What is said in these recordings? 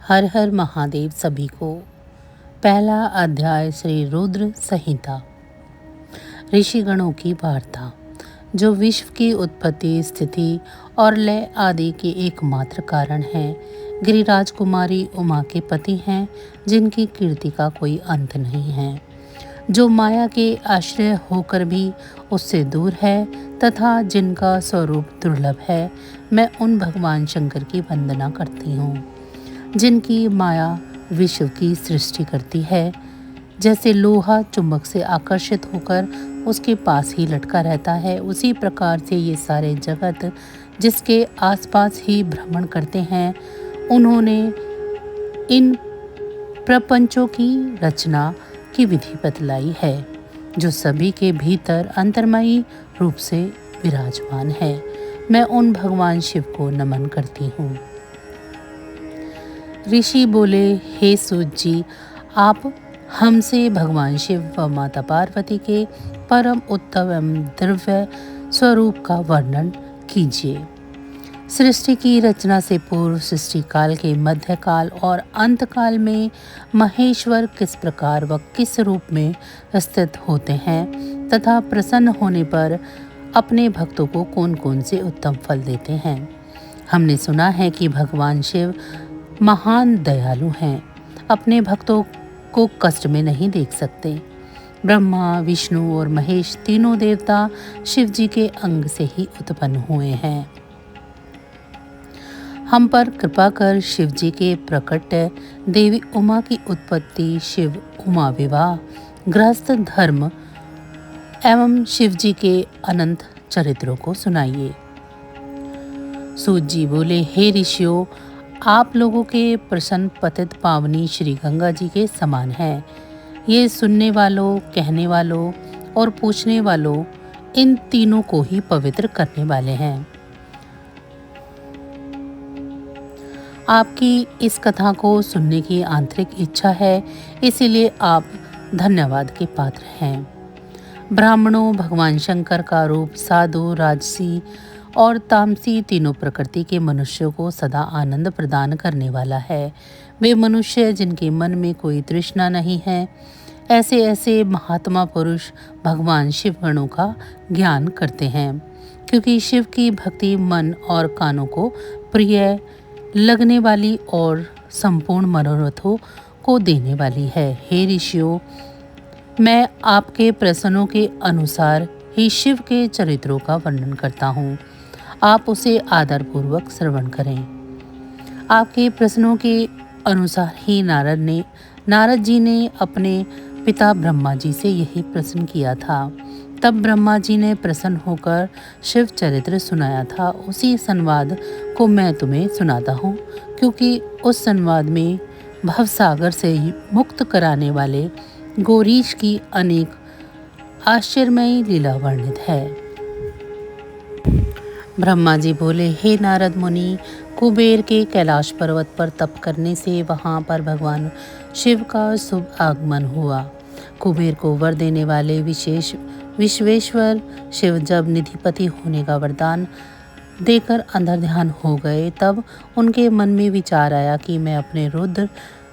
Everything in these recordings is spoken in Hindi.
हर हर महादेव सभी को। पहला अध्याय श्री रुद्र संहिता। ऋषिगणों की वार्ता, जो विश्व की उत्पत्ति, स्थिति और लय आदि के एकमात्र कारण हैं, गिरिराज कुमारी उमा के पति हैं, जिनकी कीर्ति का कोई अंत नहीं है, जो माया के आश्रय होकर भी उससे दूर है तथा जिनका स्वरूप दुर्लभ है। मैं उन भगवान शंकर की वंदना करती हूँ, जिनकी माया विश्व की सृष्टि करती है। जैसे लोहा चुंबक से आकर्षित होकर उसके पास ही लटका रहता है, उसी प्रकार से ये सारे जगत जिसके आसपास ही भ्रमण करते हैं, उन्होंने इन प्रपंचों की रचना की विधि बतलाई है, जो सभी के भीतर अंतर्मयी रूप से विराजमान है। मैं उन भगवान शिव को नमन करती हूँ। ऋषि बोले, हे सूत जी, आप हमसे भगवान शिव व माता पार्वती के परम उत्तम एवं दिव्य स्वरूप का वर्णन कीजिए। सृष्टि की रचना से पूर्व, सृष्टि काल के मध्यकाल और अंतकाल में महेश्वर किस प्रकार व किस रूप में स्थित होते हैं तथा प्रसन्न होने पर अपने भक्तों को कौन कौन से उत्तम फल देते हैं। हमने सुना है कि भगवान शिव महान दयालु हैं, अपने भक्तों को कष्ट में नहीं देख सकते। ब्रह्मा, विष्णु और महेश तीनों देवता शिव जी के अंग से ही उत्पन्न हुए हैं। हम पर कृपा कर शिव जी के प्रकट देवी उमा की उत्पत्ति, शिव उमा विवाह, गृहस्थ धर्म एवं शिव जी के अनंत चरित्रों को सुनाइए। सूत जी बोले, हे ऋषियों, आप लोगों के प्रसन्न पतित पावनी श्री गंगा जी के समान है। ये सुनने वालों, कहने वालों और पूछने वालों, इन तीनों को ही पवित्र करने वाले हैं। आपकी इस कथा को सुनने की आंतरिक इच्छा है, इसीलिए आप धन्यवाद के पात्र हैं। ब्राह्मणों, भगवान शंकर का रूप साधु, राजसी और तामसी तीनों प्रकृति के मनुष्यों को सदा आनंद प्रदान करने वाला है। वे मनुष्य जिनके मन में कोई तृष्णा नहीं है, ऐसे ऐसे महात्मा पुरुष भगवान शिव गणों का ज्ञान करते हैं, क्योंकि शिव की भक्ति मन और कानों को प्रिय लगने वाली और संपूर्ण मनोरथों को देने वाली है। हे ऋषियों, मैं आपके प्रश्नों के अनुसार ही शिव के चरित्रों का वर्णन करता हूँ। आप उसे आदरपूर्वक श्रवण करें। आपके प्रश्नों के अनुसार ही नारद जी ने अपने पिता ब्रह्मा जी से यही प्रश्न किया था। तब ब्रह्मा जी ने प्रसन्न होकर शिव चरित्र सुनाया था। उसी संवाद को मैं तुम्हें सुनाता हूँ, क्योंकि उस संवाद में भवसागर से मुक्त कराने वाले गौरीश की अनेक आश्चर्यमयी लीला वर्णित है। ब्रह्मा जी बोले, हे नारद मुनि, कुबेर के कैलाश पर्वत पर तप करने से वहाँ पर भगवान शिव का शुभ आगमन हुआ। कुबेर को वर देने वाले विश्वेश्वर शिव जब निधिपति होने का वरदान देकर अंतर्ध्यान हो गए, तब उनके मन में विचार आया कि मैं अपने रुद्र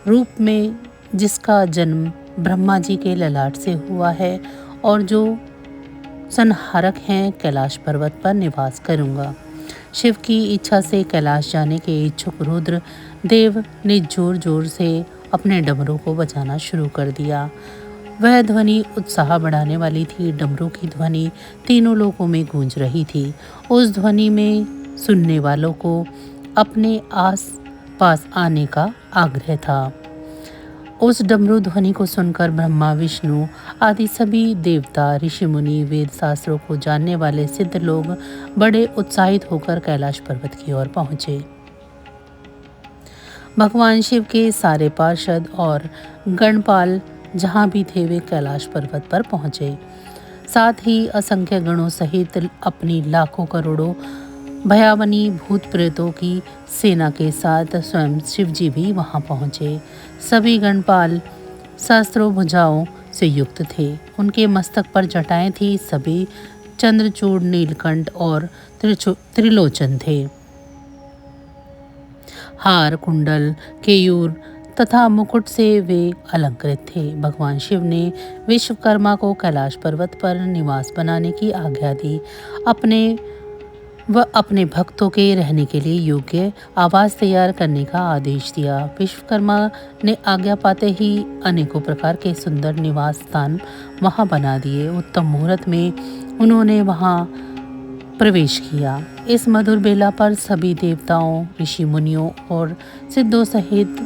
रूप में, जिसका जन्म ब्रह्मा जी के ललाट से हुआ है और जो संहारक हैं, कैलाश पर्वत पर निवास करूंगा। शिव की इच्छा से कैलाश जाने के इच्छुक रुद्र देव ने जोर जोर से अपने डमरू को बजाना शुरू कर दिया। वह ध्वनि उत्साह बढ़ाने वाली थी। डमरू की ध्वनि तीनों लोकों में गूंज रही थी। उस ध्वनि में सुनने वालों को अपने आस पास आने का आग्रह था। उस डमरू ध्वनि को सुनकर ब्रह्मा, विष्णु आदि सभी देवता, ऋषि मुनि, वेद शास्त्रों को जानने वाले सिद्ध लोग बड़े उत्साहित होकर कैलाश पर्वत की ओर पहुंचे। भगवान शिव के सारे पार्षद और गणपाल जहां भी थे, वे कैलाश पर्वत पर पहुंचे। साथ ही असंख्य गणों सहित अपनी लाखों करोड़ों भयावनी भूत प्रेतों की सेना के साथ स्वयं शिव जी भी वहां पहुंचे। सभी गणपाल सहस्त्रों भुजाओं से युक्त थे। उनके मस्तक पर जटाएं थी। सभी चंद्रचूड़, नीलकंठ और त्रिलोचन थे। हार, कुंडल, केयूर तथा मुकुट से वे अलंकृत थे। भगवान शिव ने विश्वकर्मा को कैलाश पर्वत पर निवास बनाने की आज्ञा दी। अपने भक्तों के रहने के लिए योग्य आवास तैयार करने का आदेश दिया। विश्वकर्मा ने आज्ञा पाते ही अनेकों प्रकार के सुंदर निवास स्थान वहां बना दिए। उत्तम मुहूर्त में उन्होंने वहां प्रवेश किया। इस मधुर बेला पर सभी देवताओं, ऋषि मुनियों और सिद्धों सहित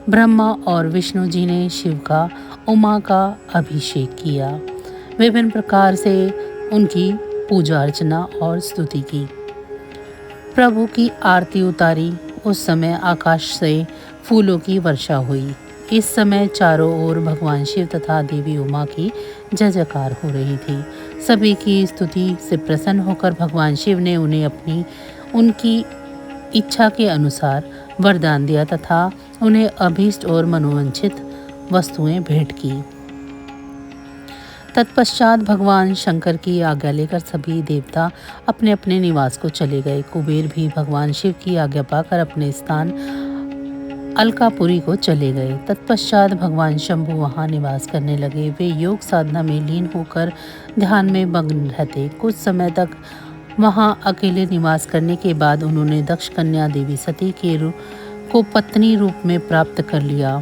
ब्रह्मा और विष्णु जी ने शिव का उमा का अभिषेक किया। विभिन्न प्रकार से उनकी पूजा अर्चना और स्तुति की। प्रभु की आरती उतारी। उस समय आकाश से फूलों की वर्षा हुई। इस समय चारों ओर भगवान शिव तथा देवी उमा की जय जयकार हो रही थी। सभी की स्तुति से प्रसन्न होकर भगवान शिव ने उन्हें उनकी इच्छा के अनुसार वरदान दिया तथा उन्हें अभीष्ट और मनोवांछित वस्तुएं भेंट की। तत्पश्चात भगवान शंकर की आज्ञा लेकर सभी देवता अपने अपने निवास को चले गए। कुबेर भी भगवान शिव की आज्ञा पाकर अपने स्थान अलकापुरी को चले गए। तत्पश्चात भगवान शंभु वहां निवास करने लगे। वे योग साधना में लीन होकर ध्यान में मग्न रहते। कुछ समय तक वहां अकेले निवास करने के बाद उन्होंने दक्ष कन्या देवी सती को पत्नी रूप में प्राप्त कर लिया।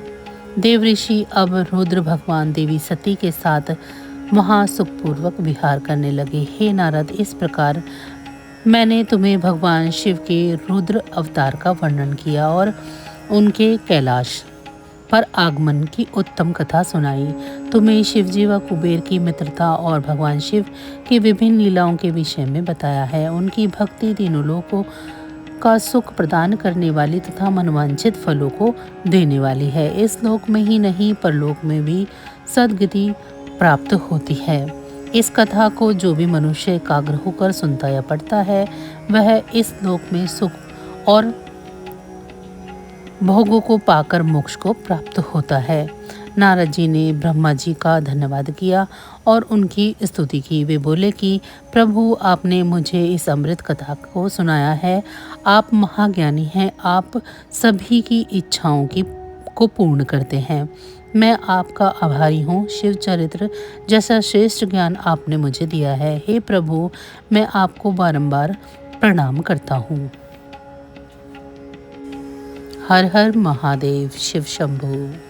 देव ऋषि अब रुद्र भगवान देवी सती के साथ वहां सुखपूर्वक विहार करने लगे। हे नारद, इस प्रकार मैंने तुम्हें भगवान शिव के रुद्र अवतार का वर्णन किया और उनके कैलाश पर आगमन की उत्तम कथा सुनाई। तुम्हें शिवजी व कुबेर की मित्रता और भगवान शिव की विभिन्न लीलाओं के विषय में बताया है। उनकी भक्ति तीनों लोकों का सुख प्रदान करने वाली तथा मनवांछित फलों को देने वाली है। इस लोक में ही नहीं परलोक में भी सद्गति प्राप्त होती है। इस कथा को जो भी मनुष्य एकाग्र होकर सुनता या पढ़ता है वह इस लोक में सुख और भोगों को पाकर मोक्ष को प्राप्त होता है। नारद जी ने ब्रह्मा जी का धन्यवाद किया और उनकी स्तुति की। वे बोले कि प्रभु, आपने मुझे इस अमृत कथा को सुनाया है। आप महाज्ञानी हैं। आप सभी की इच्छाओं को पूर्ण करते हैं। मैं आपका आभारी हूँ। शिव चरित्र जैसा श्रेष्ठ ज्ञान आपने मुझे दिया है। हे प्रभु, मैं आपको बारंबार प्रणाम करता हूँ। हर हर महादेव। शिव शंभु।